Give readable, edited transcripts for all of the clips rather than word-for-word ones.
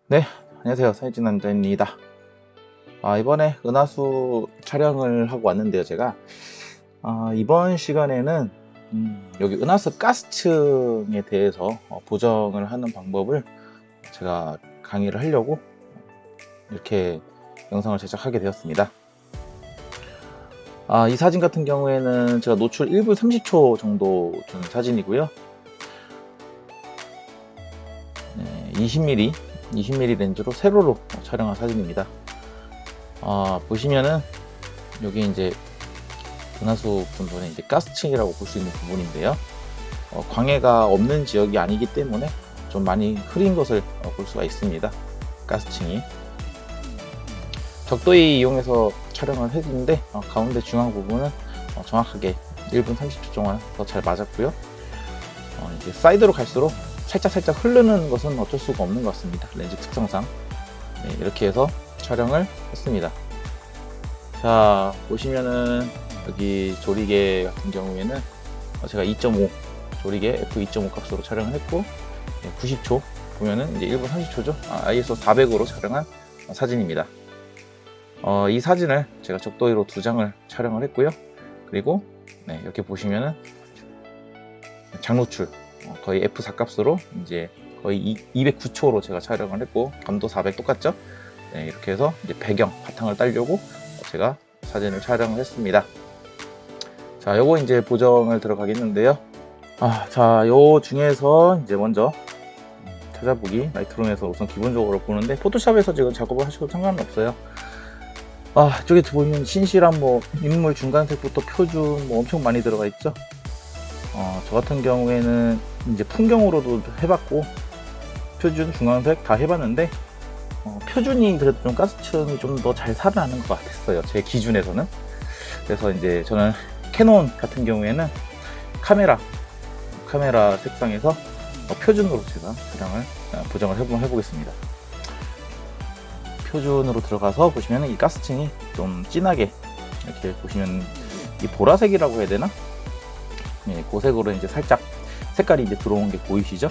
네, 안녕하세요. 사회진 남자입니다. 이번에 은하수 촬영을 하고 왔는데요, 제가. 이번 시간에는 여기 은하수 가스층에 대해서 보정을 하는 방법을 제가 강의를 하려고 이렇게 영상을 제작하게 되었습니다. 이 사진 같은 경우에는 제가 노출 1분 30초 정도 준 사진이고요. 20mm 렌즈로 세로로 촬영한 사진입니다. 보시면은 여기 이제 은하수 본선의 이제 가스층이라고 볼 수 있는 부분인데요. 광해가 없는 지역이 아니기 때문에 좀 많이 흐린 것을 볼 수가 있습니다. 가스층이 적도에 이용해서 촬영을 했는데 가운데 중앙 부분은 정확하게 1분 30초 동안 더 잘 맞았고요. 이제 사이드로 갈수록 살짝 흐르는 것은 어쩔 수가 없는 것 같습니다. 렌즈 특성상. 네, 이렇게 해서 촬영을 했습니다. 자, 보시면은 여기 조리개 같은 경우에는 제가 2.5 조리개 f2.5 값으로 촬영을 했고 90초 보면은 이제 1분 30초죠. ISO 400으로 촬영한 사진입니다. 이 사진을 제가 적도의로 2장을 촬영을 했고요. 그리고 이렇게 보시면은 장노출 거의 f4 값으로 이제 거의 209초로 제가 촬영을 했고 감도 400 똑같죠. 이렇게 해서 이제 배경 바탕을 따려고 제가 사진을 촬영을 했습니다. 자, 요거 이제 보정을 들어가겠는데요. 자, 요 중에서 이제 먼저 찾아보기 라이트룸에서 우선 기본적으로 보는데 포토샵에서 지금 작업을 하셔도 상관은 없어요. 저기 보면 신실한 뭐 인물 중간색부터 표준 뭐 엄청 많이 들어가 있죠. 저 같은 경우에는 이제 풍경으로도 해봤고 표준 중간색 다 해봤는데 표준이 그래도 좀 가스층이 좀 더 잘 살아나는 것 같았어요, 제 기준에서는. 그래서 이제 저는 캐논 같은 경우에는 카메라 색상에서 표준으로 제가 촬영을 보정을 해보겠습니다. 표준으로 들어가서 보시면 이 가스층이 좀 진하게 이렇게 보시면 이 보라색이라고 해야 되나? 그 색으로 이제 살짝 색깔이 이제 들어온 게 보이시죠?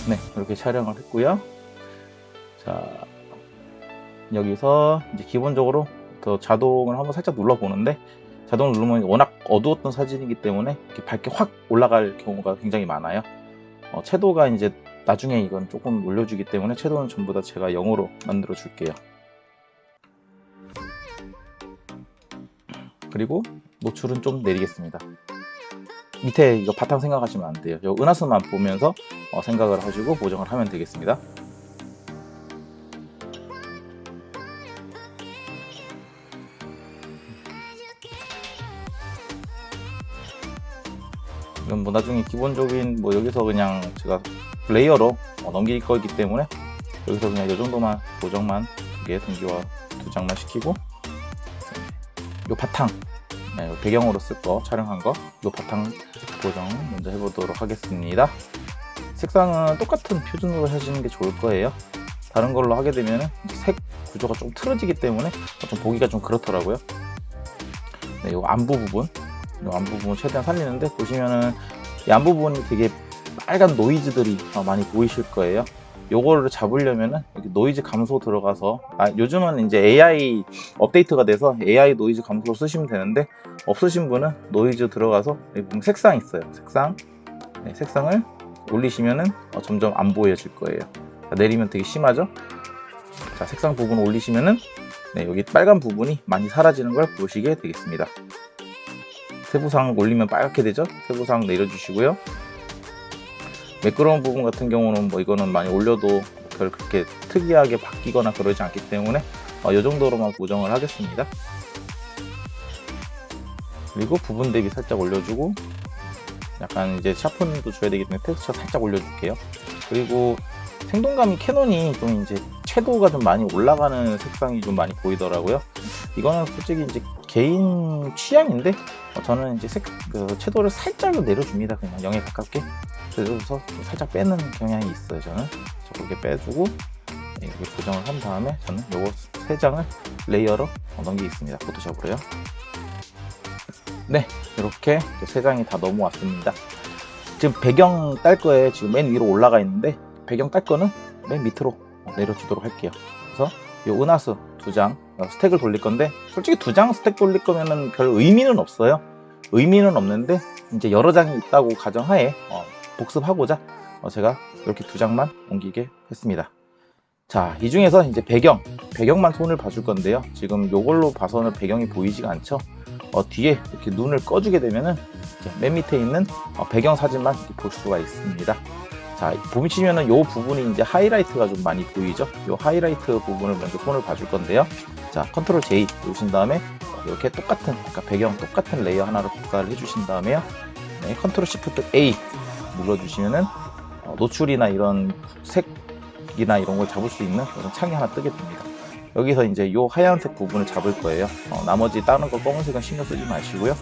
네, 이렇게 촬영을 했고요. 자, 여기서 이제 기본적으로 더 자동을 한번 살짝 눌러보는데 자동을 누르면 워낙 어두웠던 사진이기 때문에 이렇게 밝게 확 올라갈 경우가 굉장히 많아요. 채도가 이제 나중에 이건 조금 올려주기 때문에 채도는 전부 다 제가 0으로 만들어 줄게요. 그리고 노출은 좀 내리겠습니다. 밑에 이거 바탕 생각하시면 안 돼요. 요 은하수만 보면서 생각을 하시고 보정을 하면 되겠습니다. 이건 뭐 나중에 기본적인 뭐 여기서 그냥 제가 레이어로 넘길 거기 때문에 여기서 그냥 이 정도만 보정만 2개 등기화 2장만 시키고 요 바탕 요 배경으로 쓸 거 촬영한 거 요 바탕 보정 먼저 해보도록 하겠습니다. 색상은 똑같은 표준으로 하시는 게 좋을 거예요. 다른 걸로 하게 되면 색 구조가 좀 틀어지기 때문에 좀 보기가 좀 그렇더라고요. 요 안부 부분 최대한 살리는데 보시면은 이 안부분이 되게 빨간 노이즈들이 많이 보이실 거예요. 요거를 잡으려면은 여기 노이즈 감소 들어가서 요즘은 이제 AI 업데이트가 돼서 AI 노이즈 감소 쓰시면 되는데 없으신 분은 노이즈 들어가서 여기 보면 색상 있어요. 색상을 올리시면은 점점 안 보여질 거예요. 자, 내리면 되게 심하죠. 자, 색상 부분 올리시면은 여기 빨간 부분이 많이 사라지는 걸 보시게 되겠습니다. 세부상 올리면 빨갛게 되죠. 세부상 내려주시고요. 매끄러운 부분 같은 경우는 뭐 이거는 많이 올려도 별 그렇게 특이하게 바뀌거나 그러지 않기 때문에 이 정도로만 보정을 하겠습니다. 그리고 부분 대비 살짝 올려주고 약간 이제 샤픈도 줘야 되기 때문에 텍스처 살짝 올려줄게요. 그리고 생동감이 캐논이 좀 이제 채도가 좀 많이 올라가는 색상이 좀 많이 보이더라고요. 이거는 솔직히 이제 개인 취향인데 저는 이제 채도를 살짝 내려줍니다. 그냥 0에 가깝게. 그래서 살짝 빼는 경향이 있어요. 저는 그렇게 빼주고 이렇게 보정을 한 다음에 저는 요거 3장을 레이어로 넘기겠습니다. 포토샵으로요. 네, 이렇게 3장이 다 넘어왔습니다. 지금 배경 딸 거에 지금 맨 위로 올라가 있는데 배경 딸 거는 맨 밑으로 내려주도록 할게요. 그래서 이 은하수 2장 스택을 돌릴 건데, 솔직히 2장 스택 돌릴 거면은 별 의미는 없어요. 의미는 없는데 이제 여러 장이 있다고 가정하에 복습하고자 제가 이렇게 2장만 옮기게 했습니다. 자, 이 중에서 이제 배경만 손을 봐줄 건데요. 지금 요걸로 봐서는 배경이 보이지가 않죠. 뒤에 이렇게 눈을 꺼주게 되면은 이제 맨 밑에 있는 배경 사진만 이렇게 볼 수가 있습니다. 자, 보시면은 요 부분이 이제 하이라이트가 좀 많이 보이죠. 요 하이라이트 부분을 먼저 손을 봐줄 건데요. 자, 컨트롤 J 누르신 다음에 이렇게 똑같은, 그러니까 배경 똑같은 레이어 하나로 복사를 해주신 다음에요. 네, 컨트롤 시프트 A 눌러주시면은 노출이나 이런 색이나 이런 걸 잡을 수 있는 그런 창이 하나 뜨게 됩니다. 여기서 이제 요 하얀색 부분을 잡을 거예요. 나머지 다른 거 검은색은 신경 쓰지 마시고요.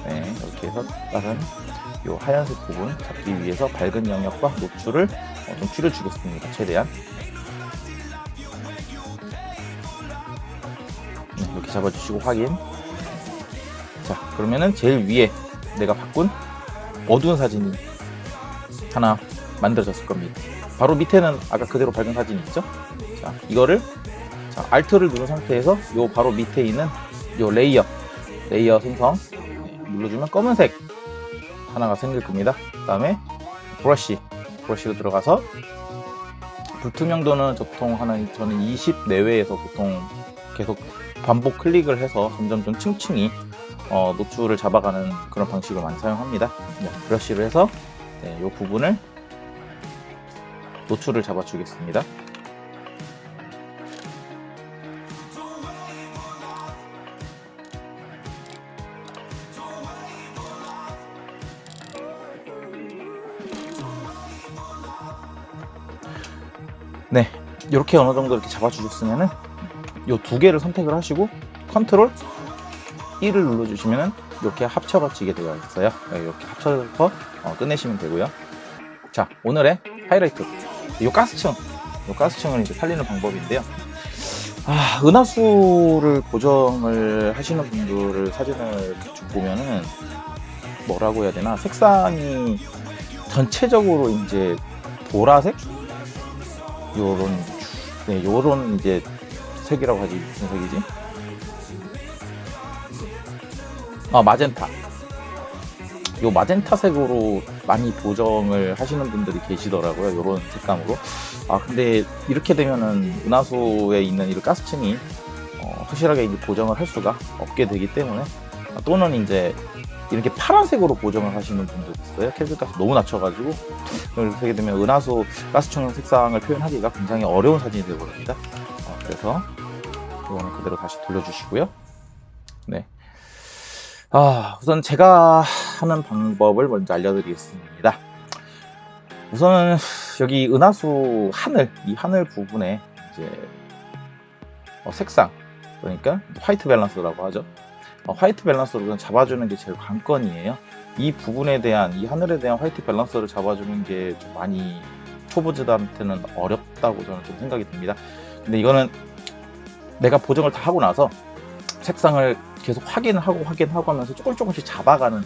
네, 이렇게 해서 다른 요 하얀색 부분 잡기 위해서 밝은 영역과 노출을 좀 줄여주겠습니다. 최대한. 네, 이렇게 잡아주시고 확인. 자, 그러면은 제일 위에 내가 바꾼 어두운 사진이 하나 만들어졌을 겁니다. 바로 밑에는 아까 그대로 밝은 사진이 있죠? 자, 이거를 Alt를 누른 상태에서 요 바로 밑에 있는 요 레이어 생성 눌러주면 검은색 하나가 생길 겁니다. 그 다음에 브러쉬로 들어가서 불투명도는 저는 20 내외에서 보통 계속 반복 클릭을 해서 점점 좀 층층이 노출을 잡아가는 그런 방식을 많이 사용합니다. 네, 브러쉬를 해서 이 부분을 노출을 잡아주겠습니다. 네, 이렇게 어느 정도 이렇게 잡아주셨으면은 이 두 개를 선택을 하시고 컨트롤 1을 눌러주시면은 이렇게 합쳐지게 되어 있어요. 이렇게 합쳐서 끝내시면 되고요. 자, 오늘의 하이라이트. 이 가스층을 이제 살리는 방법인데요. 은하수를 고정을 하시는 분들을 사진을 쭉 보면은 뭐라고 해야 되나, 색상이 전체적으로 이제 보라색? 요런 이제 색이라고 하지. 무슨 색이지? 마젠타. 요 마젠타 색으로 많이 보정을 하시는 분들이 계시더라고요. 요런 색감으로. 근데 이렇게 되면은 은하수에 있는 이 가스층이 확실하게 이제 보정을 할 수가 없게 되기 때문에, 또는 이제 이렇게 파란색으로 보정을 하시는 분도 있어요. 켈빈값을 너무 낮춰가지고. 이렇게 하게 되면 은하수 가스층 색상을 표현하기가 굉장히 어려운 사진이 되어버립니다. 그래서 이거는 그대로 다시 돌려주시고요. 네. 우선 제가 하는 방법을 먼저 알려드리겠습니다. 우선은 여기 은하수 이 하늘 부분에 이제 색상, 그러니까 화이트 밸런스라고 하죠. 화이트 밸런스를 잡아주는 게 제일 관건이에요. 이 부분에 대한, 이 하늘에 대한 화이트 밸런스를 잡아주는 게 좀 많이 초보자들한테는 어렵다고 저는 좀 생각이 듭니다. 근데 이거는 내가 보정을 다 하고 나서 색상을 계속 확인하고 하면서 조금씩 잡아가는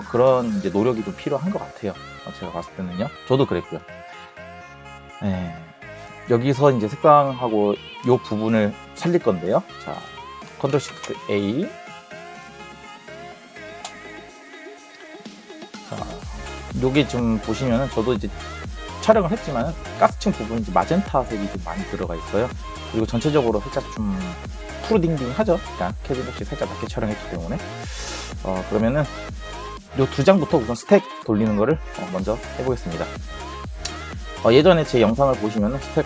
그런 이제 노력이 좀 필요한 것 같아요. 제가 봤을 때는요. 저도 그랬고요. 네. 여기서 이제 색상하고 이 부분을 살릴 건데요. 자, 컨트롤 시프트 A. 자, 여기 좀 보시면은 저도 이제 촬영을 했지만 가스층 부분이 이제 마젠타 색이 좀 많이 들어가 있어요. 그리고 전체적으로 살짝 좀 푸르딩딩하죠. 일단 캐빈 혹시 살짝 낮게 촬영했기 때문에. 그러면은 요 2장부터 우선 스택 돌리는 거를 먼저 해보겠습니다. 예전에 제 영상을 보시면은 스택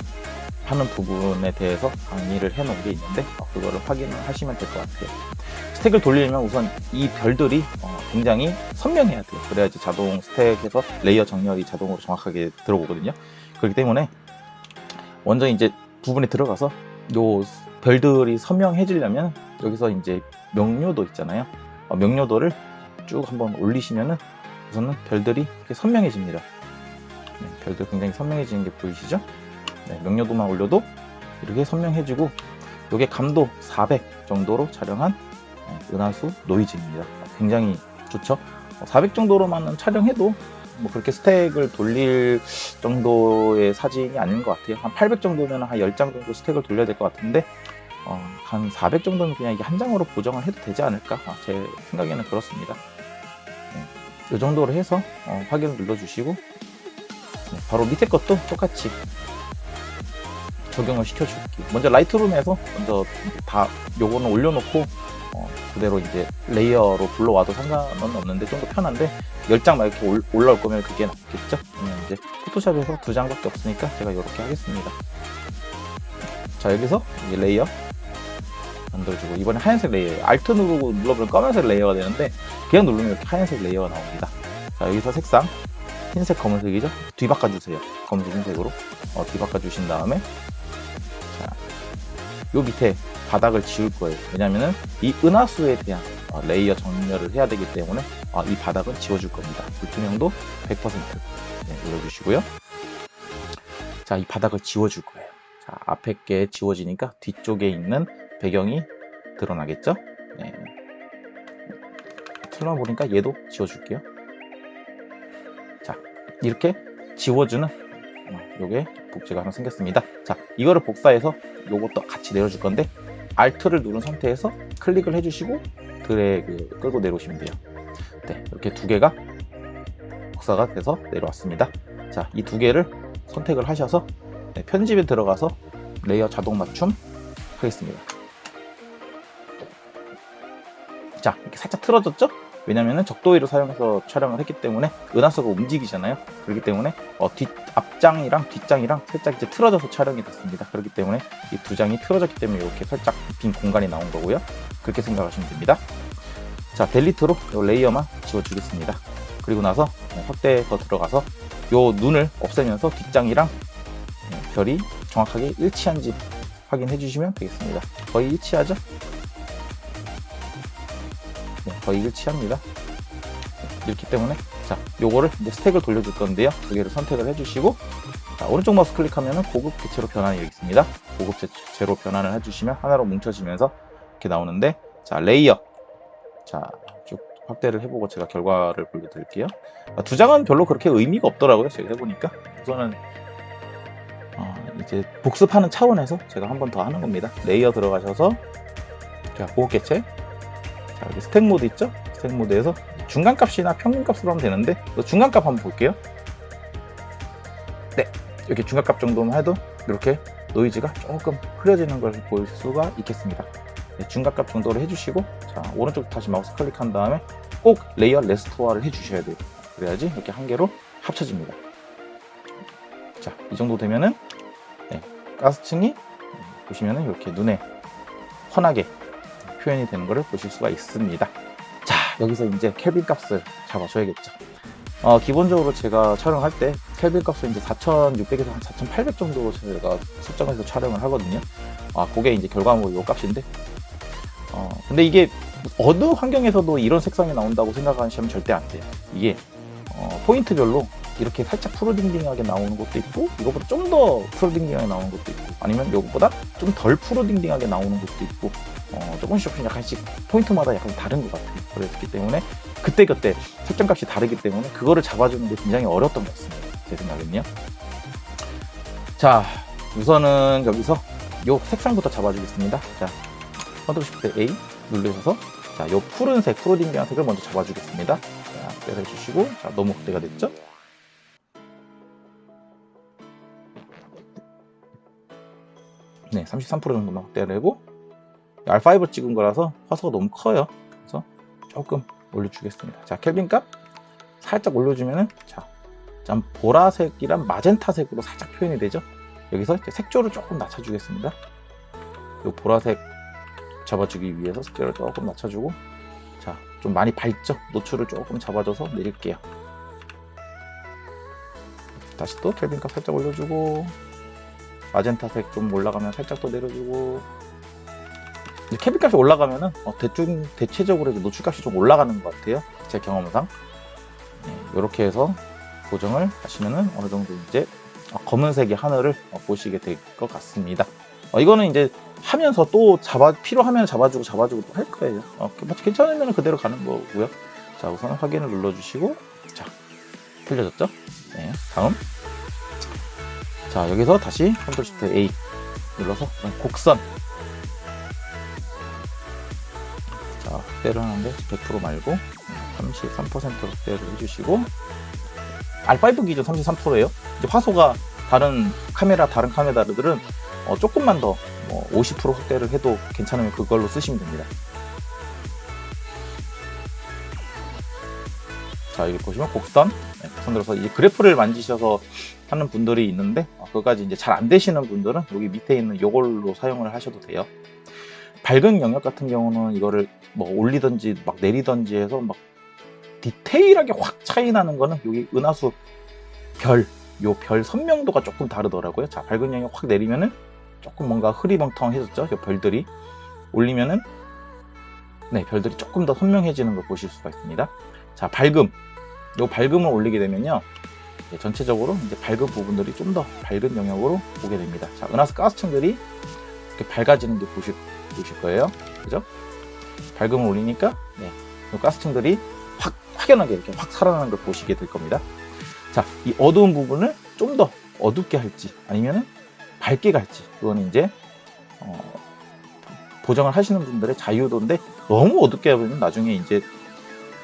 하는 부분에 대해서 강의를 해놓은 게 있는데 그거를 확인을 하시면 될 것 같아요. 스택을 돌리려면 우선 이 별들이 굉장히 선명해야 돼요. 그래야지 자동 스택에서 레이어 정렬이 자동으로 정확하게 들어오거든요. 그렇기 때문에 먼저 이제 부분에 들어가서 요 별들이 선명해지려면 여기서 이제 명료도 있잖아요. 명료도를 쭉 한번 올리시면은 우선은 별들이 이렇게 선명해집니다. 네, 별들 굉장히 선명해지는 게 보이시죠? 네, 명료도만 올려도 이렇게 선명해지고, 이게 감도 400 정도로 촬영한 은하수 노이즈입니다. 굉장히 좋죠? 400 정도로만 촬영해도 뭐 그렇게 스택을 돌릴 정도의 사진이 아닌 것 같아요. 한 800 정도면 한 10장 정도 스택을 돌려야 될 것 같은데 한 400 정도는 그냥 이게 한 장으로 보정을 해도 되지 않을까? 제 생각에는 그렇습니다. 이 정도로 해서 확인을 눌러주시고 바로 밑에 것도 똑같이 적용을 시켜줄게요. 먼저 라이트룸에서 먼저 다 요거는 올려놓고 그대로 이제 레이어로 불러와도 상관은 없는데 좀 더 편한데 10장 막 이렇게 올라올 거면 그게 낫겠죠? 이제 포토샵에서 2장밖에 없으니까 제가 이렇게 하겠습니다. 자, 여기서 이제 레이어 만들어주고, 이번에 하얀색 레이어예요. Alt 누르고 눌러보면 검은색 레이어가 되는데 그냥 누르면 이렇게 하얀색 레이어가 나옵니다. 자, 여기서 색상 흰색 검은색이죠? 뒤바꿔주세요. 검은색 흰색으로 뒤바꿔주신 다음에 자, 요 밑에 바닥을 지울 거예요. 왜냐면은 이 은하수에 대한 레이어 정렬을 해야 되기 때문에 이 바닥은 지워줄 겁니다. 불투명도 100% 눌러주시고요. 자, 이 바닥을 지워줄 거예요. 자, 앞에 게 지워지니까 뒤쪽에 있는 배경이 드러나겠죠? 네. 틀어 보니까 얘도 지워줄게요. 자, 이렇게 지워주는 요게 복제가 하나 생겼습니다. 자, 이거를 복사해서 요것도 같이 내려줄 건데 Alt를 누른 상태에서 클릭을 해주시고 드래그 끌고 내려오시면 돼요. 네, 이렇게 두 개가 복사가 돼서 내려왔습니다. 자, 이 두 개를 선택을 하셔서 편집에 들어가서 레이어 자동 맞춤 하겠습니다. 자, 이렇게 살짝 틀어졌죠? 왜냐면은 적도의를 사용해서 촬영을 했기 때문에 은하수가 움직이잖아요. 그렇기 때문에 앞장이랑 뒷장이랑 살짝 이제 틀어져서 촬영이 됐습니다. 그렇기 때문에 이 두 장이 틀어졌기 때문에 이렇게 살짝 빈 공간이 나온 거고요. 그렇게 생각하시면 됩니다. 자, 델리트로 이 레이어만 지워주겠습니다. 그리고 나서 확대해서 들어가서 요 눈을 없애면서 뒷장이랑 별이 정확하게 일치한지 확인해 주시면 되겠습니다. 거의 일치하죠? 네, 거의 일치합니다. 이렇기 때문에 자, 요거를 이제 스택을 돌려줄 건데요. 두 개를 선택을 해주시고 자, 오른쪽 마우스 클릭하면 고급 개체로 변환이 여기 있습니다. 고급 개체로 변환을 해주시면 하나로 뭉쳐지면서 이렇게 나오는데 자, 레이어 자, 쭉 확대를 해보고 제가 결과를 보여드릴게요. 두 장은 별로 그렇게 의미가 없더라고요. 제가 해보니까 우선은 이제 복습하는 차원에서 제가 한 번 더 하는 겁니다. 레이어 들어가셔서 자, 고급 개체 자, 여기 스택 모드 있죠? 스택 모드에서 중간값이나 평균값으로 하면 되는데 중간값 한번 볼게요. 네, 이렇게 중간값 정도만 해도 이렇게 노이즈가 조금 흐려지는 걸 볼 수가 있겠습니다. 네, 중간값 정도로 해주시고 자, 오른쪽 다시 마우스 클릭한 다음에 꼭 레이어 레스토어를 해주셔야 돼요. 그래야지 이렇게 한 개로 합쳐집니다. 자, 이 정도 되면은 가스층이 보시면은 이렇게 눈에 환하게 표현이 되는 것을 보실 수가 있습니다. 자, 여기서 이제 켈빈 값을 잡아줘야겠죠. 기본적으로 제가 촬영할 때 켈빈 값을 이제 4600에서 한 4800 정도 제가 설정해서 촬영을 하거든요. 그게 이제 결과물 요 값인데 근데 이게 어느 환경에서도 이런 색상이 나온다고 생각하시면 절대 안 돼요. 이게 포인트별로 이렇게 살짝 푸르딩딩하게 나오는 것도 있고 이거보다 좀 더 푸르딩딩하게 나오는 것도 있고 아니면 이거보다 좀 덜 푸르딩딩하게 나오는 것도 있고 조금씩 약간씩 포인트마다 약간 다른 것 같아요. 그렇기 때문에 그때그때 설정값이 다르기 때문에 그거를 잡아주는 게 굉장히 어려웠던 것 같습니다. 제 생각엔요. 자, 우선은 여기서 요 색상부터 잡아주겠습니다. 자, 컨트롤 시프트 A 누르셔서 자, 요 푸른색 푸르딩딩한 색을 먼저 잡아주겠습니다. 자, 확대를 해주시고 자, 너무 확대가 됐죠? 네, 33% 정도만 확대를 하고 R5 찍은 거라서 화소가 너무 커요. 그래서 조금 올려주겠습니다. 자, 켈빈 값 살짝 올려주면은 자, 좀 보라색이랑 마젠타색으로 살짝 표현이 되죠. 여기서 이제 색조를 조금 낮춰주겠습니다. 요 보라색 잡아주기 위해서 색조를 조금 낮춰주고 자, 좀 많이 밝죠? 노출을 조금 잡아줘서 내릴게요. 다시 또 켈빈 값 살짝 올려주고 마젠타색 좀 올라가면 살짝 더 내려주고 켈빈 값이 올라가면은 대체적으로 노출 값이 좀 올라가는 것 같아요. 제 경험상 이렇게 해서 고정을 하시면은 어느 정도 이제 검은색의 하늘을 보시게 될 것 같습니다. 이거는 이제 하면서 또 필요하면 잡아주고 또 할 거예요. 괜찮으면 그대로 가는 거고요. 자, 우선 확인을 눌러주시고 자, 틀려졌죠? 네, 다음. 자, 여기서 다시 컨트롤 시프트 A 눌러서 곡선. 자, 확대를 하는데 100% 말고 33%로 확대를 해주시고, R5 기준 33%예요. 이제 화소가 다른 카메라들은 조금만 더 50% 확대를 해도 괜찮으면 그걸로 쓰시면 됩니다. 자, 여기 보시면 곡선, 곡선 들어서 이제 그래프를 만지셔서 하는 분들이 있는데, 그거까지 이제 잘 안 되시는 분들은 여기 밑에 있는 이걸로 사용을 하셔도 돼요. 밝은 영역 같은 경우는 이거를 뭐 올리든지 막 내리든지 해서 막 디테일하게 확 차이 나는 거는 여기 은하수 요 별 선명도가 조금 다르더라고요. 자, 밝은 영역 확 내리면은 조금 뭔가 흐리멍텅해졌죠. 요 별들이 올리면은 별들이 조금 더 선명해지는 걸 보실 수가 있습니다. 자, 요 밝음을 올리게 되면요, 전체적으로 이제 밝은 부분들이 좀 더 밝은 영역으로 보게 됩니다. 자, 은하수 가스층들이 이렇게 밝아지는 게 보실 거예요. 그죠? 밝음을 올리니까 요 가스층들이 확연하게 이렇게 확 살아나는 걸 보시게 될 겁니다. 자, 이 어두운 부분을 좀 더 어둡게 할지 아니면 밝게 갈지, 그건 이제 보정을 하시는 분들의 자유도인데, 너무 어둡게 하면 나중에 이제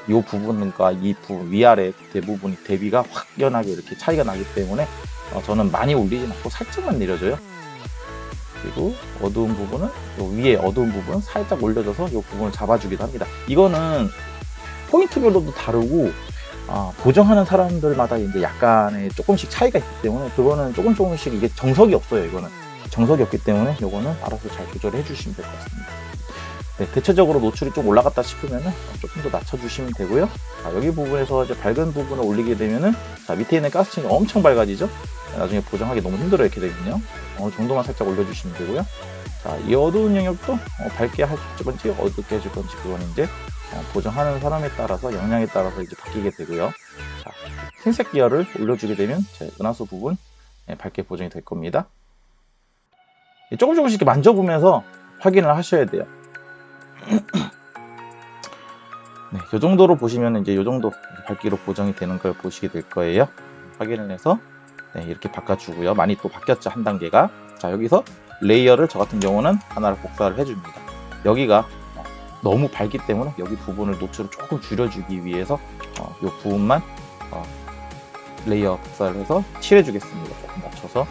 이 부분과 이 위아래 대부분이 대비가 확연하게 이렇게 차이가 나기 때문에 저는 많이 올리진 않고 살짝만 내려줘요. 그리고 어두운 부분은 위에 어두운 부분은 살짝 올려줘서 이 부분을 잡아주기도 합니다. 이거는 포인트별로도 다르고 보정하는 사람들마다 이제 약간의 조금씩 차이가 있기 때문에, 그거는 조금씩 이게 정석이 없어요. 이거는 정석이 없기 때문에 이거는 알아서 잘 조절해 주시면 될 것 같습니다. 대체적으로 노출이 좀 올라갔다 싶으면은 조금 더 낮춰주시면 되고요. 자, 여기 부분에서 이제 밝은 부분을 올리게 되면은, 자, 밑에 있는 가스층이 엄청 밝아지죠. 나중에 보정하기 너무 힘들어요. 이렇게 되면요. 어느 정도만 살짝 올려주시면 되고요. 자, 이 어두운 영역도 밝게 할 건지 어둡게 해줄 건지, 그건 이제 보정하는 사람에 따라서, 영향에 따라서 이제 바뀌게 되고요. 자, 흰색 계열을 올려주게 되면 제 은하수 부분 밝게 보정이 될 겁니다. 조금씩 이렇게 만져보면서 확인을 하셔야 돼요. 이 정도로 보시면 이제 이 정도 밝기로 보정이 되는 걸 보시게 될 거예요. 확인을 해서 이렇게 바꿔주고요. 많이 또 바뀌었죠, 한 단계가. 자, 여기서 레이어를 저 같은 경우는 하나를 복사를 해줍니다. 여기가 너무 밝기 때문에 여기 부분을 노출을 조금 줄여주기 위해서 이 부분만 레이어 복사를 해서 칠해주겠습니다. 조금 낮춰서.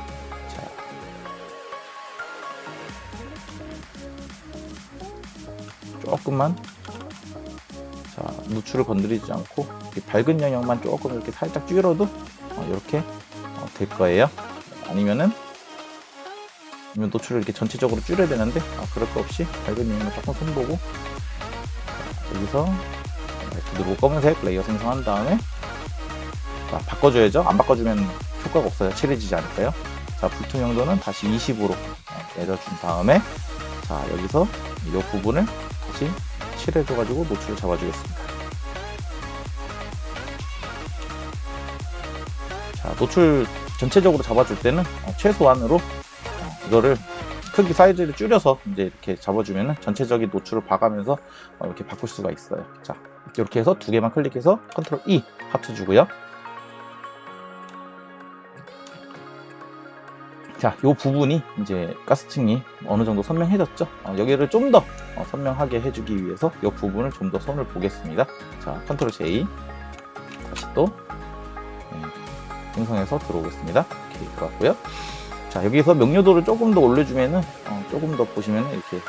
조금만, 자, 노출을 건드리지 않고 밝은 영역만 조금 이렇게 살짝 줄여도 이렇게 될 거예요. 아니면 노출을 이렇게 전체적으로 줄여야 되는데 그럴 거 없이 밝은 영역만 조금 손보고, 여기서 누르고 검은색 레이어 생성한 다음에, 자, 바꿔줘야죠. 안 바꿔주면 효과가 없어요. 칠해지지 않을까요? 자, 불투명도는 다시 20으로 내려준 다음에, 자, 여기서 이 부분을 다시 칠해줘가지고 노출을 잡아주겠습니다. 자, 노출 전체적으로 잡아줄 때는 최소한으로 이거를 크기 사이즈를 줄여서 이제 이렇게 잡아주면은 전체적인 노출을 봐가면서 이렇게 바꿀 수가 있어요. 자, 이렇게 해서 두 개만 클릭해서 컨트롤 E 합쳐주고요. 자, 이 부분이 이제 가스층이 어느 정도 선명해졌죠. 여기를 좀 더 선명하게 해주기 위해서 이 부분을 좀 더 손을 보겠습니다. 자, 컨트롤 J 다시 또 생성해서 들어오겠습니다. 이렇게 들어왔고요. 자, 여기서 명료도를 조금 더 올려주면은 조금 더 보시면은 이렇게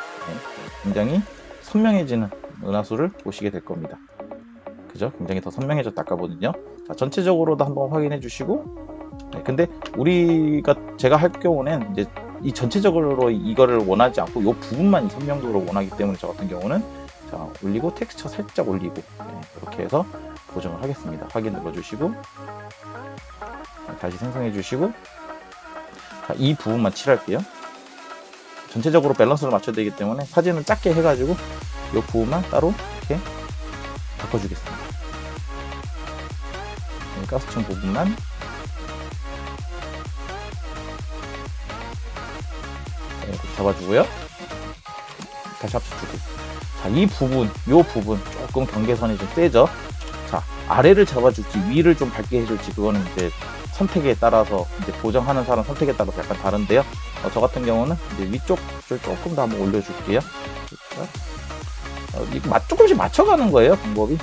굉장히 선명해지는 은하수를 보시게 될 겁니다. 그죠? 굉장히 더 선명해졌다 아까보는요. 자, 전체적으로도 한번 확인해 주시고, 근데 제가 할 경우는 이제 이 전체적으로 이거를 원하지 않고 이 부분만 선명도를 원하기 때문에 저 같은 경우는, 자, 올리고 텍스처 살짝 올리고 이렇게 해서 보정을 하겠습니다. 확인 눌러주시고 다시 생성해 주시고, 자, 이 부분만 칠할게요. 전체적으로 밸런스를 맞춰야 되기 때문에 사진을 작게 해가지고 이 부분만 따로 이렇게 바꿔주겠습니다. 가스층 부분만 이렇게 잡아주고요. 다시 합쳐주고. 자, 이 부분 조금 경계선이 좀 세죠. 자, 아래를 잡아줄지 위를 좀 밝게 해줄지 그거는 이제 선택에 따라서 이제 보정하는 사람 선택에 따라서 약간 다른데요. 저 같은 경우는 이제 위쪽을 조금 더 한번 올려줄게요. 이거 조금씩 맞춰가는 거예요, 방법이.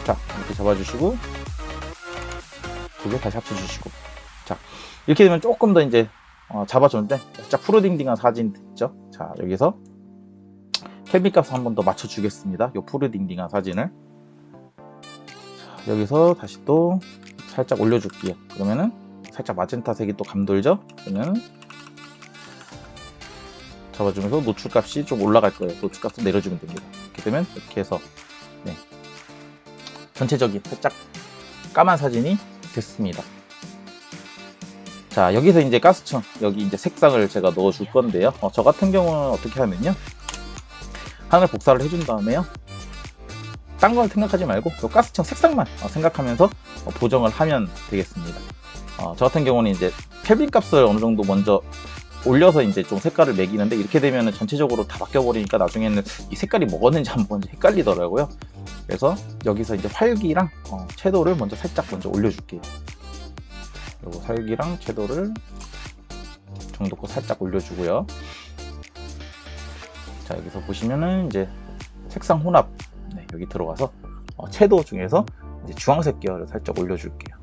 자, 이렇게 잡아주시고 두 개 다시 합쳐주시고, 자 이렇게 되면 조금 더 이제 잡아줬는데 살짝 푸르딩딩한 사진 됐죠. 자, 여기서 켈빈 값을 한 번 더 맞춰주겠습니다. 요 푸르딩딩한 사진을. 자, 여기서 다시 또 살짝 올려줄게요. 그러면은 살짝 마젠타색이 또 감돌죠. 그러면 잡아주면서 노출값이 좀 올라갈 거예요. 노출값을 내려주면 됩니다. 이렇게 되면 이렇게 해서 네, 전체적인 살짝 까만 사진이 됐습니다. 자, 여기서 이제 가스청, 여기 이제 색상을 제가 넣어줄 건데요. 저 같은 경우는 어떻게 하면요, 하늘 복사를 해준 다음에요, 딴 걸 생각하지 말고 요 가스청 색상만 생각하면서 보정을 하면 되겠습니다. 저 같은 경우는 이제 켈빈 값을 어느 정도 먼저 올려서 이제 좀 색깔을 매기는데, 이렇게 되면 전체적으로 다 바뀌어 버리니까 나중에는 이 색깔이 뭐였는지 한번 헷갈리더라고요. 그래서 여기서 이제 활기랑 채도를 살짝 먼저 올려줄게요. 요거 활기랑 채도를 정도껏 살짝 올려주고요. 자, 여기서 보시면은 이제 색상 혼합, 네, 여기 들어가서 채도 중에서 이제 주황색 계열을 살짝 올려줄게요.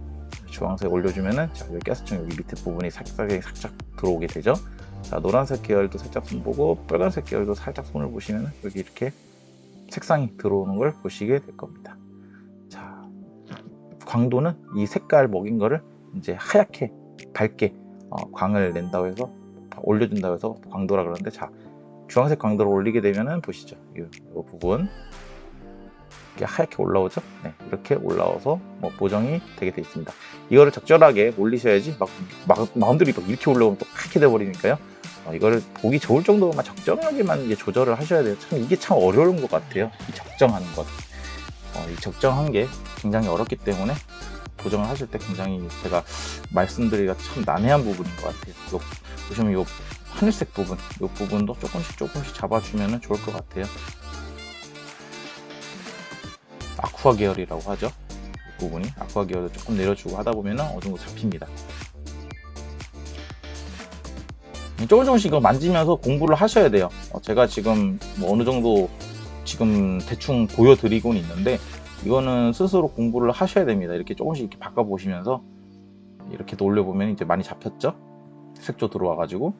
주황색 올려주면은, 자, 여기 가스청 여기 밑에 부분이 살짝 들어오게 되죠. 자, 노란색 계열도 살짝 손 보고, 빨간색 계열도 살짝 손을 보시면 여기 이렇게 색상이 들어오는 걸 보시게 될 겁니다. 자, 광도는 이 색깔 먹인 거를 이제 하얗게 밝게 광을 낸다고 해서 올려준다고 해서 광도라 그러는데, 자, 주황색 광도를 올리게 되면은 보시죠, 이 부분 이렇게 하얗게 올라오죠. 네, 이렇게 올라와서 보정이 되게 되어 있습니다. 이거를 적절하게 올리셔야지 마음대로 이렇게 올라오면 또 하얗게 돼 버리니까요. 이거를 보기 좋을 정도로만 적정하게만 이제 조절을 하셔야 돼요. 참 이게 참 어려운 것 같아요. 이 적정하는 것, 이 적정한 게 굉장히 어렵기 때문에 보정을 하실 때 굉장히 제가 말씀드리기가 참 난해한 부분인 것 같아요. 보시면 이 하늘색 부분, 이 부분도 조금씩 잡아주면 좋을 것 같아요. 아쿠아 계열이라고 하죠. 이 부분이 아쿠아 계열을 조금 내려주고 하다 보면 어느 정도 잡힙니다. 조금씩 이거 만지면서 공부를 하셔야 돼요. 제가 지금 어느 정도 지금 대충 보여드리고는 있는데, 이거는 스스로 공부를 하셔야 됩니다. 이렇게 조금씩 이렇게 바꿔보시면서 이렇게 올려보면 이제 많이 잡혔죠? 색조 들어와가지고.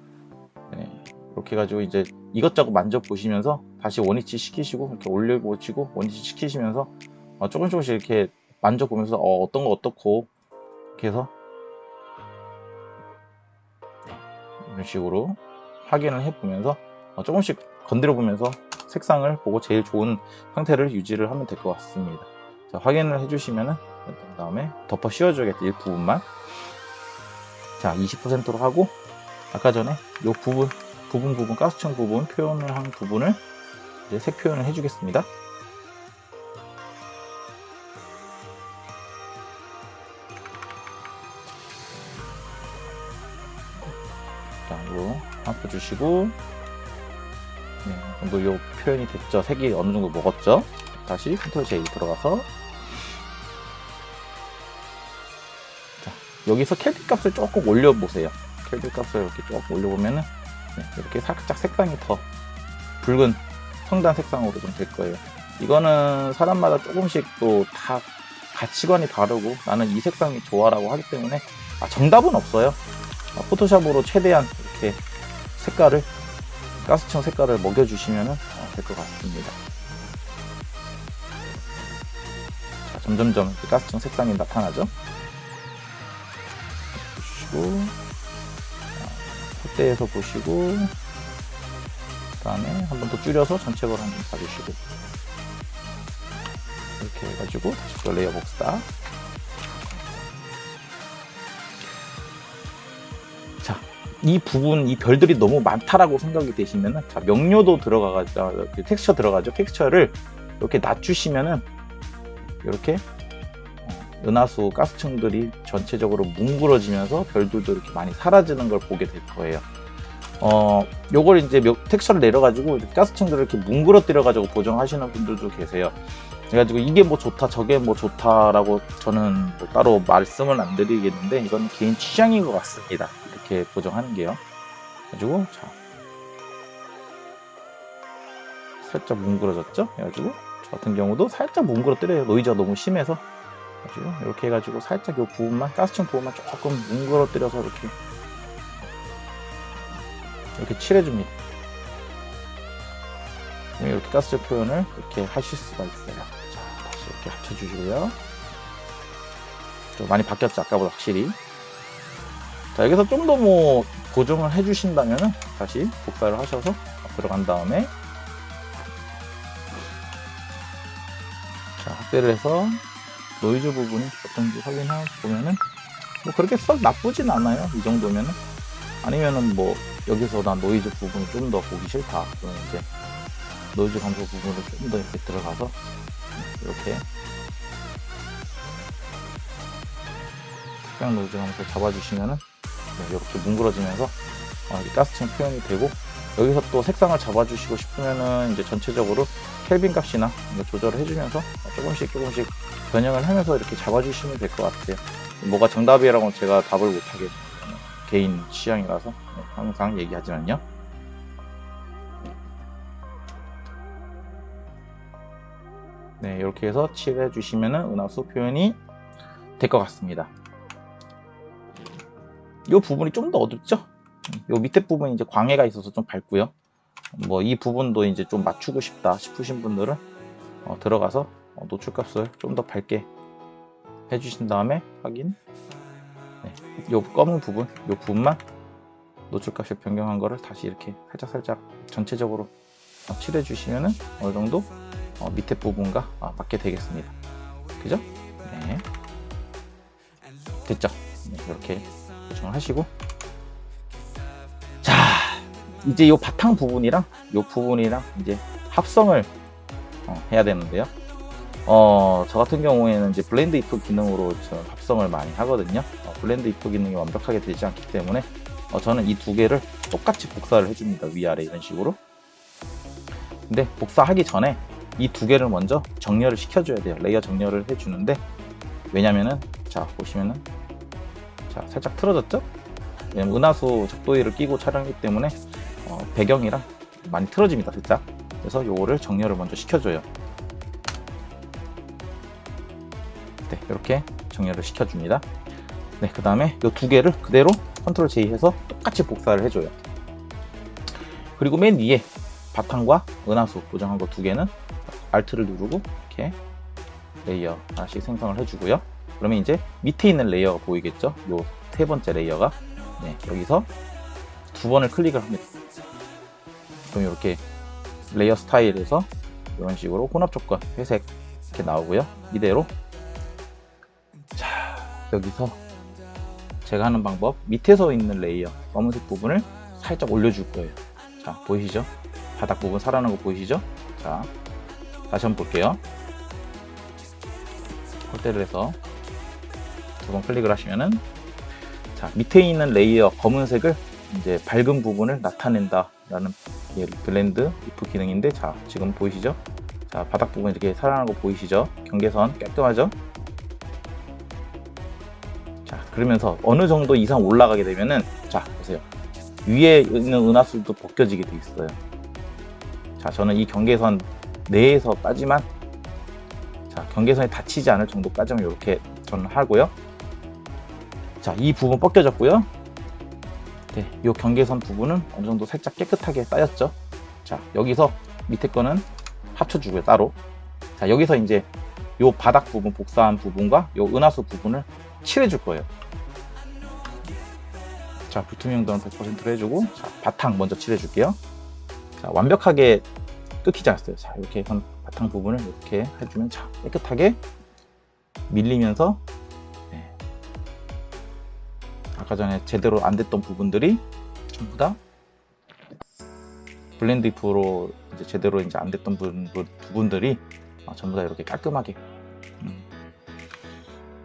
네, 이렇게 해가지고 이제 이것저것 만져보시면서 다시 원위치 시키시고, 이렇게 올려보시고 원위치 시키시면서 조금씩 이렇게 만져보면서 어떤 거 어떻고 이렇게 해서 이런 식으로 확인을 해보면서 조금씩 건드려 보면서 색상을 보고 제일 좋은 상태를 유지를 하면 될 것 같습니다. 자, 확인을 해주시면은, 그 다음에 덮어 씌워줘야겠죠, 일부분만. 자, 20%로 하고, 아까 전에 요 부분 가스청 부분 표현을 한 부분을 이제 색 표현을 해주겠습니다. 자, 이거 합쳐주시고, 네, 정도 요 표현이 됐죠. 색이 어느 정도 먹었죠. 다시 컨트롤 J 들어가서, 자, 여기서 켈빈 값을 조금 올려보세요. 켈빈 값을 이렇게 조금 올려보면은, 네, 이렇게 살짝 색상이 더 붉은 성단 색상으로 좀 될 거예요. 이거는 사람마다 조금씩 또 다 가치관이 다르고, 나는 이 색상이 좋아라고 하기 때문에 정답은 없어요. 포토샵으로 최대한 이렇게 색깔을, 가스청 색깔을 먹여주시면 될 것 같습니다. 자, 점점점 가스청 색상이 나타나죠. 보시고, 확대해서 보시고, 그 다음에 한 번 더 줄여서 전체적으로 한번 봐주시고, 이렇게 해가지고 다시 또 레이어 복사. 자, 이 부분, 이 별들이 너무 많다라고 생각이 되시면은, 자, 명료도 들어가가지고, 텍스처 들어가죠. 텍스처를 이렇게 낮추시면은, 이렇게 은하수 가스층들이 전체적으로 뭉그러지면서 별들도 이렇게 많이 사라지는 걸 보게 될 거예요. 요걸 이제 텍스처를 내려가지고 가스층들을 이렇게 뭉그러뜨려가지고 보정하시는 분들도 계세요. 그래가지고 이게 뭐 좋다, 저게 뭐 좋다라고 저는 뭐 따로 말씀을 안 드리겠는데, 이건 개인 취향인 것 같습니다. 이렇게 보정하는 게요. 그래가지고, 자. 살짝 뭉그러졌죠? 그래가지고, 저 같은 경우도 살짝 뭉그러뜨려요. 노이즈가 너무 심해서. 그래가지고, 이렇게 해가지고 살짝 요 부분만, 가스층 부분만 조금 뭉그러뜨려서 이렇게 칠해줍니다. 이렇게 가스층 표현을 이렇게 하실 수가 있어요. 자, 다시 이렇게 합쳐주시고요. 좀 많이 바뀌었죠? 아까보다 확실히. 자, 여기서 좀 더 뭐 보정을 해주신다면은 다시 복사를 하셔서 들어간 다음에, 자, 확대를 해서 노이즈 부분이 어떤지 확인해 보면은 뭐 그렇게 썩 나쁘진 않아요. 이 정도면은. 아니면은 뭐 여기서 난 노이즈 부분을 좀 더 보기 싫다, 그러면 이제 노이즈 감소 부분을 좀 더 이렇게 들어가서 이렇게 특정 노이즈 감소 잡아주시면은 이렇게 뭉그러지면서 가스층 표현이 되고, 여기서 또 색상을 잡아주시고 싶으면은 이제 전체적으로 켈빈 값이나 조절을 해주면서 조금씩 변형을 하면서 이렇게 잡아주시면 될 것 같아요. 뭐가 정답이라고는 제가 답을 못하겠어요. 개인 취향이라서 항상 얘기하지만요. 네, 이렇게 해서 칠해 주시면은 은하수 표현이 될 것 같습니다. 이 부분이 좀 더 어둡죠? 이 밑에 부분이 이제 광해가 있어서 좀 밝고요. 뭐 이 부분도 이제 좀 맞추고 싶다 싶으신 분들은 들어가서 노출값을 좀 더 밝게 해주신 다음에 확인. 네, 요 검은 부분, 요 부분만 노출값을 변경한 거를 다시 이렇게 살짝 전체적으로 칠해 주시면은 어느 정도 밑에 부분과 맞게 되겠습니다. 그죠? 네. 됐죠? 네, 이렇게 조정을 하시고, 자, 이제 요 바탕 부분이랑 요 부분이랑 이제 합성을 해야 되는데요. 저 같은 경우에는 이제 블렌드 if 기능으로 저는 합성을 많이 하거든요. 블렌드 if 기능이 완벽하게 되지 않기 때문에 저는 이 두 개를 똑같이 복사를 해줍니다. 위아래 이런 식으로. 근데 복사하기 전에 이 두 개를 먼저 정렬을 시켜줘야 돼요. 레이어 정렬을 해주는데, 왜냐면은 자 보시면은 자 살짝 틀어졌죠? 왜냐면 은하수 적도위를 끼고 촬영이기 때문에 배경이랑 많이 틀어집니다, 살짝. 그래서 요거를 정렬을 먼저 시켜줘요. 네, 이렇게 정렬을 시켜줍니다. 네, 그 다음에 이 두 개를 그대로 컨트롤 J 해서 똑같이 복사를 해줘요. 그리고 맨 위에 바탕과 은하수 보정한 거 두 개는 Alt를 누르고 이렇게 레이어 하나씩 생성을 해주고요. 그러면 이제 밑에 있는 레이어가 보이겠죠? 요 세 번째 레이어가. 네, 여기서 두 번을 클릭을 합니다. 그럼 이렇게 레이어 스타일에서 이런 식으로 혼합 조건 회색 이렇게 나오고요. 이대로 여기서 제가 하는 방법, 밑에서 있는 레이어 검은색 부분을 살짝 올려줄 거예요. 자, 보이시죠? 바닥 부분 살아나는 거 보이시죠? 자, 다시 한번 볼게요. 홀대를 해서 두 번 클릭을 하시면은, 자, 밑에 있는 레이어 검은색을 이제 밝은 부분을 나타낸다 라는 블렌드 if 기능인데, 자, 지금 보이시죠? 자, 바닥 부분 이렇게 살아나는 거 보이시죠? 경계선 깔끔하죠? 그러면서 어느 정도 이상 올라가게 되면은, 자 보세요, 위에 있는 은하수도 벗겨지게 돼 있어요. 자, 저는 이 경계선 내에서까지만, 자, 경계선이 닫히지 않을 정도까지만 이렇게 저는 하고요. 자, 이 부분 벗겨졌고요. 네, 이 경계선 부분은 어느 정도 살짝 깨끗하게 따였죠. 자, 여기서 밑에 거는 합쳐주고요, 따로. 자, 여기서 이제 이 바닥 부분, 복사한 부분과 이 은하수 부분을 칠해줄 거예요. 자, 불투명도는 100%로 해주고, 자, 바탕 먼저 칠해줄게요. 자, 완벽하게 끊기지 않았어요. 자, 이렇게 바탕 부분을 이렇게 해주면, 자, 깨끗하게 밀리면서, 네, 아까 전에 제대로 안 됐던 부분들이 전부 다 블렌드 if로 이제 제대로 이제 안 됐던 부분들이 전부 다 이렇게 깔끔하게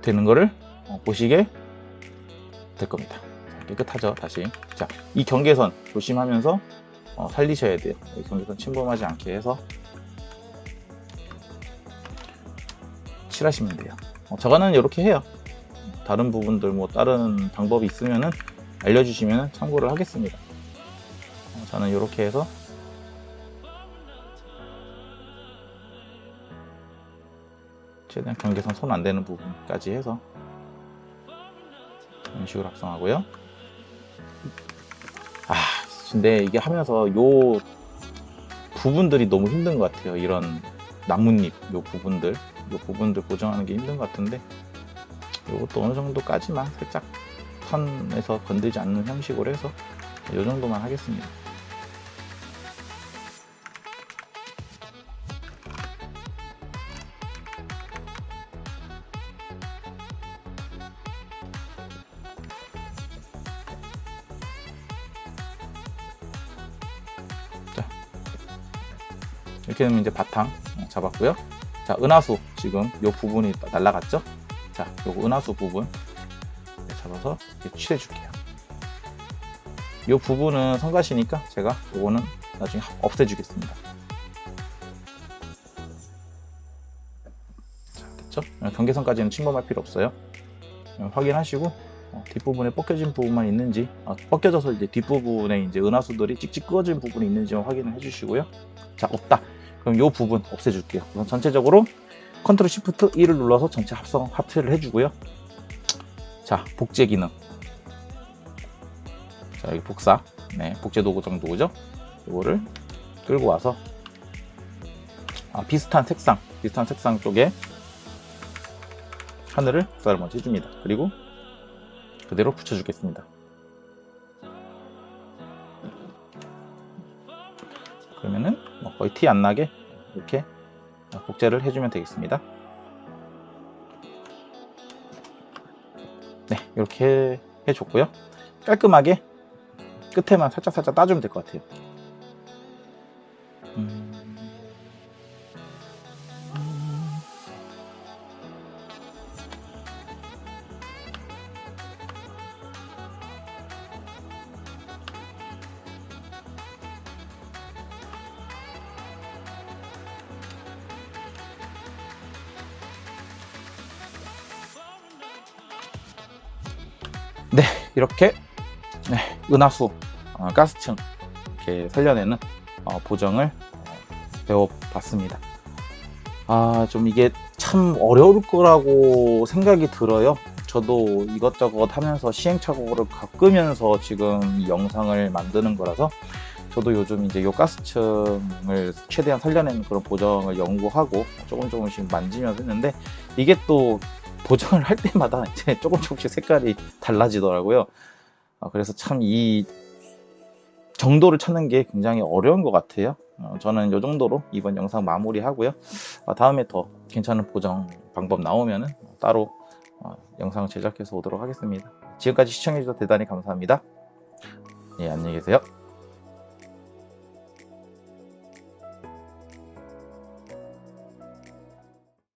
되는 거를 보시게 될 겁니다. 깨끗하죠. 다시. 자, 이 경계선 조심하면서 살리셔야 돼요. 이 경계선 침범하지 않게 해서 칠하시면 돼요. 저거는 이렇게 해요. 다른 부분들 뭐 다른 방법이 있으면은 알려주시면 참고를 하겠습니다. 저는 이렇게 해서 최대한 경계선 손 안 대는 부분까지 해서 이런 식으로 합성하고요. 근데 이게 하면서 요 부분들이 너무 힘든 것 같아요. 이런 나뭇잎 요 부분들 고정하는 게 힘든 것 같은데, 요것도 어느 정도까지만 살짝 선에서 건들지 않는 형식으로 해서 요 정도만 하겠습니다. 자, 이렇게 되면 이제 바탕 잡았고요. 자, 은하수 지금 요 부분이 날라갔죠? 자, 요거 은하수 부분 잡아서 이렇게 칠해 줄게요. 요 부분은 성가시니까 제가 요거는 나중에 없애 주겠습니다. 자, 됐죠? 경계선까지는 침범할 필요 없어요. 확인하시고 뒷부분에 벗겨진 부분만 있는지, 벗겨져서 이제 뒷부분에 이제 은하수들이 찍찍 끄어진 부분이 있는지만 확인을 해주시고요. 자, 없다. 그럼 이 부분 없애줄게요. 우선 전체적으로 컨트롤 시프트 1을 눌러서 전체 합체를 해주고요. 자, 복제 기능. 자, 여기 복사. 네, 복제 도구 정도죠. 이거를 끌고 와서 비슷한 색상 쪽에 하늘을 복사를 먼저 해줍니다. 그리고 그대로 붙여주겠습니다. 그러면은 거의 티 안 나게 이렇게 복제를 해주면 되겠습니다. 네, 이렇게 해줬고요. 깔끔하게 끝에만 살짝 따주면 될 것 같아요. 네, 이렇게 은하수 가스층 이렇게 살려내는 보정을 배워봤습니다. 좀 이게 참 어려울 거라고 생각이 들어요. 저도 이것저것 하면서 시행착오를 겪으면서 지금 이 영상을 만드는 거라서, 저도 요즘 이제 요 가스층을 최대한 살려내는 그런 보정을 연구하고 조금씩 만지면서 했는데, 이게 또 보정을 할 때마다 이제 조금씩 색깔이 달라지더라고요. 그래서 참 이 정도를 찾는 게 굉장히 어려운 것 같아요. 저는 이 정도로 이번 영상 마무리 하고요. 다음에 더 괜찮은 보정 방법 나오면 따로 영상을 제작해서 오도록 하겠습니다. 지금까지 시청해주셔서 대단히 감사합니다. 예, 안녕히 계세요.